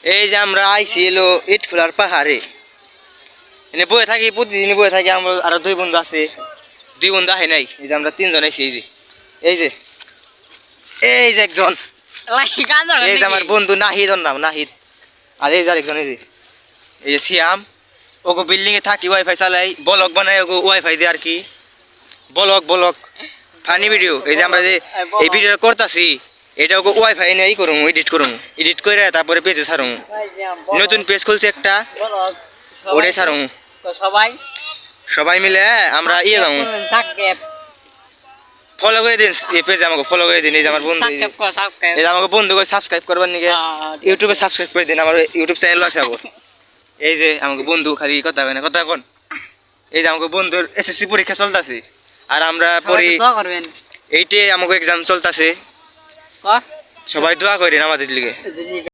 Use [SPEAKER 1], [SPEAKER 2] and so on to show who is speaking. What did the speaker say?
[SPEAKER 1] এই যে আমরা আইছি এলো ইটখোলার পাহাড়ে, এনে বয়ে থাকি, প্রতিদিন বয়ে থাকি। আমরা আরো দুই বন্ধু আছে, দুই বন্ধু আহে নাই। এই যে আমরা তিনজন আইছি। এই যে এই যে একজন, এই যে আমার বন্ধু নাহিদ, ওর নাম নাহিদ। আর এই যে আরেকজন, এই যে সিয়াম। ওগো বিল্ডিং এ থাকি, ওয়াইফাই চালাই, ব্লগ বানাই, ওগো ওয়াইফাই দিয়ে আর কি, ব্লগ ফানি ভিডিও। এই যে আমরা যে এই ভিডিও করতেছি, এটা ওগো ওয়াইফাই নিয়ে করুম, এডিট করে তারপরে পেজে ছাড়ুম। নতুন পেজ খুলছে একটা, ওটাই ছাড়ুম। সবাই মিলে আমরা গাম, ফলো করে দিন এই পেজে, আমাকে ফলো করে দিন। এই যে আমার বন্ধু, এই যে আমাকে বন্ধু করে সাবস্ক্রাইব করবার নিকে ইউটিউবে সাবস্ক্রাইব করে দিন। আমার ইউটিউব চ্যানেল আছে। এই যে আমাকে বন্ধু খালি কথা কয় না, কথা কোন। এই যে আমাকে বন্ধুর এসএসসি পরীক্ষা চলতেছে, আর আমরা পড়ি এইটাই আমাকে এক্সাম চলতেছে। সবাই দোয়া করেন আমাদের লিগে।